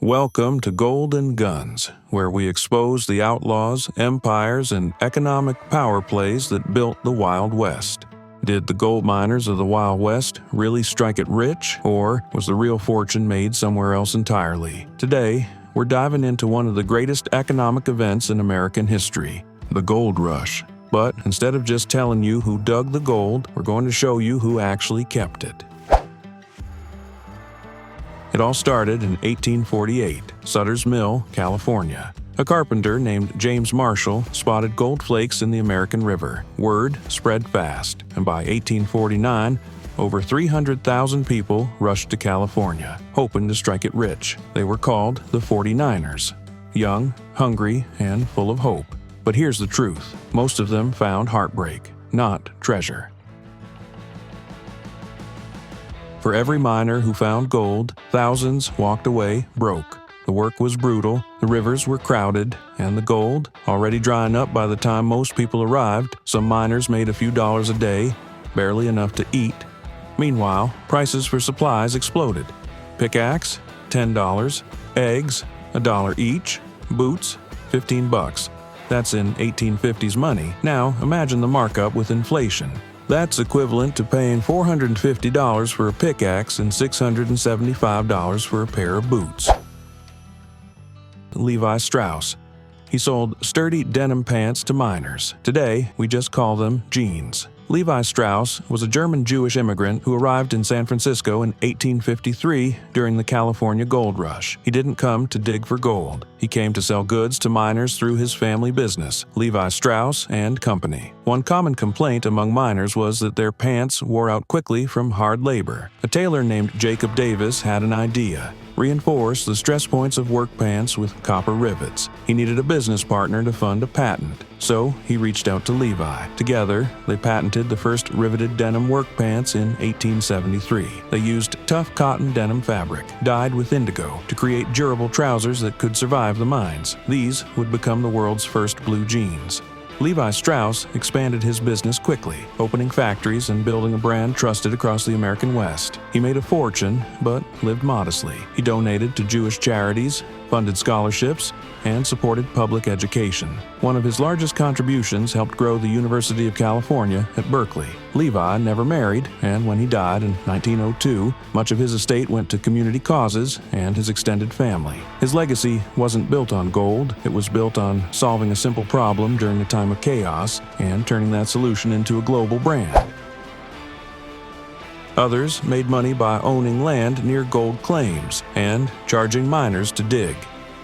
Welcome to Gold and Guns, where we expose the outlaws, empires, and economic power plays that built the Wild West. Did the gold miners of the Wild West really strike it rich, or was the real fortune made somewhere else entirely? Today, we're diving into one of the greatest economic events in American history, the Gold Rush. But instead of just telling you who dug the gold, we're going to show you who actually kept it. It all started in 1848, Sutter's Mill, California. A carpenter named James Marshall spotted gold flakes in the American River. Word spread fast, and by 1849, over 300,000 people rushed to California, hoping to strike it rich. They were called the 49ers, young, hungry, and full of hope. But here's the truth. Most of them found heartbreak, not treasure. For every miner who found gold, thousands walked away broke. The work was brutal, the rivers were crowded, and the gold, already drying up by the time most people arrived. Some miners made a few dollars a day, barely enough to eat. Meanwhile, prices for supplies exploded. Pickaxe, $10. Eggs, $1 each. Boots, $15. That's in 1850s money. Now, imagine the markup with inflation. That's equivalent to paying $450 for a pickaxe and $675 for a pair of boots. Levi Strauss. He sold sturdy denim pants to miners. Today, we just call them jeans. Levi Strauss was a German Jewish immigrant who arrived in San Francisco in 1853 during the California Gold Rush. He didn't come to dig for gold. He came to sell goods to miners through his family business, Levi Strauss and Company. One common complaint among miners was that their pants wore out quickly from hard labor. A tailor named Jacob Davis had an idea: reinforce the stress points of work pants with copper rivets. He needed a business partner to fund a patent, so he reached out to Levi. Together, they patented the first riveted denim work pants in 1873. They used tough cotton denim fabric, dyed with indigo, to create durable trousers that could survive the mines. These would become the world's first blue jeans. Levi Strauss expanded his business quickly, opening factories and building a brand trusted across the American West. He made a fortune, but lived modestly. He donated to Jewish charities, funded scholarships, and supported public education. One of his largest contributions helped grow the University of California at Berkeley. Levi never married, and when he died in 1902, much of his estate went to community causes and his extended family. His legacy wasn't built on gold, it was built on solving a simple problem during a time of chaos and turning that solution into a global brand. Others made money by owning land near gold claims and charging miners to dig.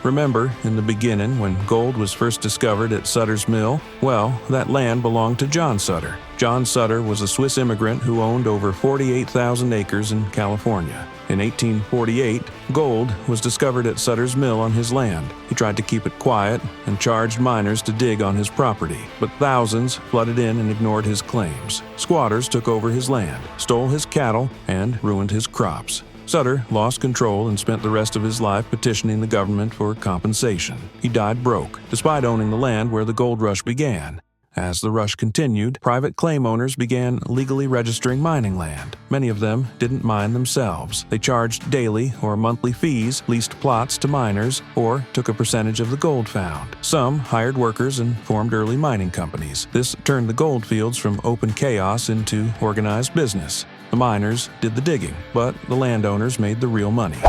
Remember, in the beginning, when gold was first discovered at Sutter's Mill? Well, that land belonged to John Sutter. John Sutter was a Swiss immigrant who owned over 48,000 acres in California. In 1848, gold was discovered at Sutter's Mill on his land. He tried to keep it quiet and charged miners to dig on his property, but thousands flooded in and ignored his claims. Squatters took over his land, stole his cattle, and ruined his crops. Sutter lost control and spent the rest of his life petitioning the government for compensation. He died broke, despite owning the land where the gold rush began. As the rush continued, private claim owners began legally registering mining land. Many of them didn't mine themselves. They charged daily or monthly fees, leased plots to miners, or took a percentage of the gold found. Some hired workers and formed early mining companies. This turned the gold fields from open chaos into organized business. The miners did the digging, but the landowners made the real money.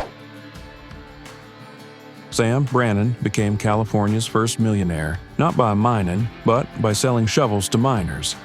Sam Brannan became California's first millionaire, not by mining, but by selling shovels to miners.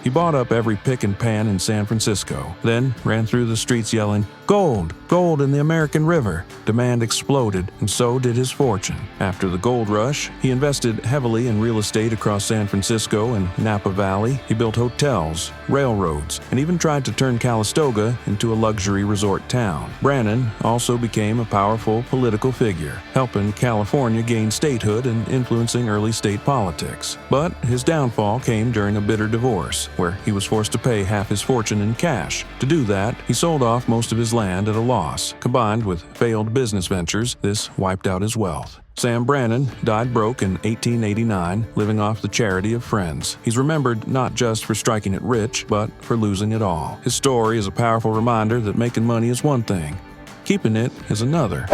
He bought up every pick and pan in San Francisco, then ran through the streets yelling, "Gold! Gold in the American River!" Demand exploded, and so did his fortune. After the gold rush, he invested heavily in real estate across San Francisco and Napa Valley. He built hotels, railroads, and even tried to turn Calistoga into a luxury resort town. Brannan also became a powerful political figure, helping California gain statehood and influencing early state politics. But his downfall came during a bitter divorce, where he was forced to pay half his fortune in cash. To do that, he sold off most of his land at a loss. Combined with failed business ventures, this wiped out his wealth. Sam Brannan died broke in 1889, living off the charity of friends. He's remembered not just for striking it rich, but for losing it all. His story is a powerful reminder that making money is one thing, keeping it is another.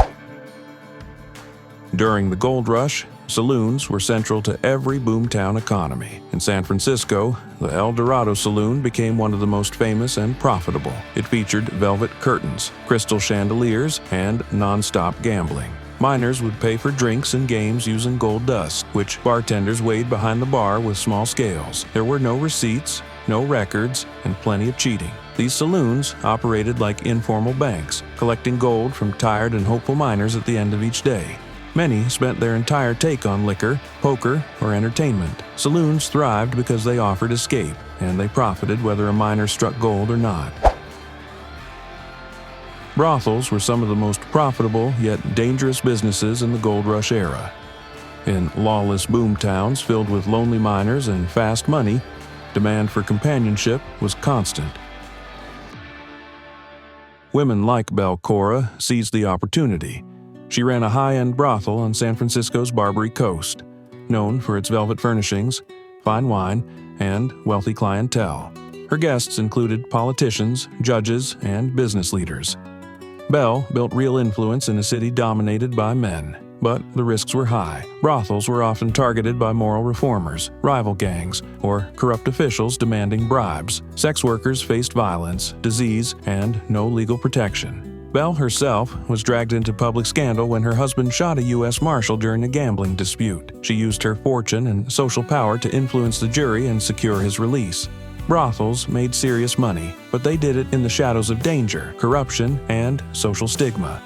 During the gold rush, saloons were central to every boomtown economy. In San Francisco, the El Dorado Saloon became one of the most famous and profitable. It featured velvet curtains, crystal chandeliers, and non-stop gambling. Miners would pay for drinks and games using gold dust, which bartenders weighed behind the bar with small scales. There were no receipts, no records, and plenty of cheating. These saloons operated like informal banks, collecting gold from tired and hopeful miners at the end of each day. Many spent their entire take on liquor, poker, or entertainment. Saloons thrived because they offered escape, and they profited whether a miner struck gold or not. Brothels were some of the most profitable yet dangerous businesses in the gold rush era. In lawless boom towns filled with lonely miners and fast money, demand for companionship was constant. Women like Belle Cora seized the opportunity. She ran a high-end brothel on San Francisco's Barbary Coast, known for its velvet furnishings, fine wine, and wealthy clientele. Her guests included politicians, judges, and business leaders. Belle built real influence in a city dominated by men, but the risks were high. Brothels were often targeted by moral reformers, rival gangs, or corrupt officials demanding bribes. Sex workers faced violence, disease, and no legal protection. Belle herself was dragged into public scandal when her husband shot a U.S. Marshal during a gambling dispute. She used her fortune and social power to influence the jury and secure his release. Brothels made serious money, but they did it in the shadows of danger, corruption, and social stigma.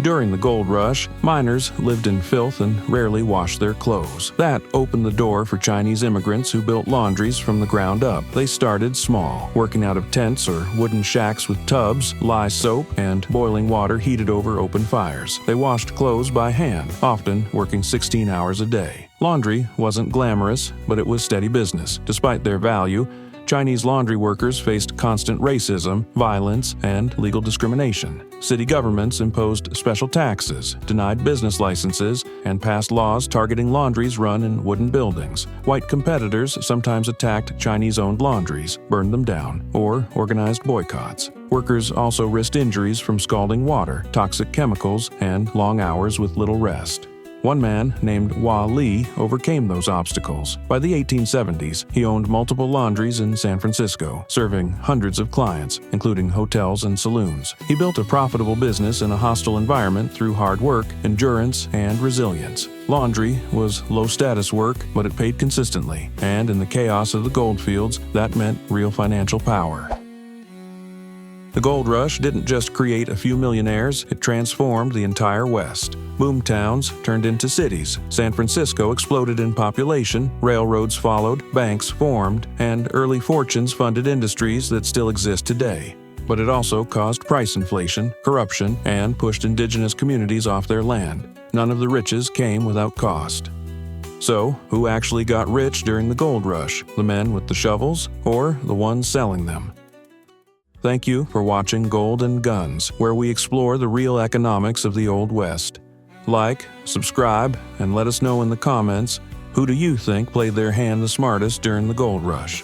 During the gold rush, miners lived in filth and rarely washed their clothes. That opened the door for Chinese immigrants who built laundries from the ground up. They started small, working out of tents or wooden shacks with tubs, lye soap, and boiling water heated over open fires. They washed clothes by hand, often working 16 hours a day. Laundry wasn't glamorous, but it was steady business. Despite their value, Chinese laundry workers faced constant racism, violence, and legal discrimination. City governments imposed special taxes, denied business licenses, and passed laws targeting laundries run in wooden buildings. White competitors sometimes attacked Chinese-owned laundries, burned them down, or organized boycotts. Workers also risked injuries from scalding water, toxic chemicals, and long hours with little rest. One man named Wah Lee overcame those obstacles. By the 1870s, he owned multiple laundries in San Francisco, serving hundreds of clients, including hotels and saloons. He built a profitable business in a hostile environment through hard work, endurance, and resilience. Laundry was low-status work, but it paid consistently, and in the chaos of the gold fields, that meant real financial power. The gold rush didn't just create a few millionaires, it transformed the entire West. Boom towns turned into cities. San Francisco exploded in population, railroads followed, banks formed, and early fortunes funded industries that still exist today. But it also caused price inflation, corruption, and pushed indigenous communities off their land. None of the riches came without cost. So, who actually got rich during the gold rush? The men with the shovels, or the ones selling them? Thank you for watching Gold and Guns, where we explore the real economics of the Old West. Like, subscribe, and let us know in the comments, who do you think played their hand the smartest during the gold rush?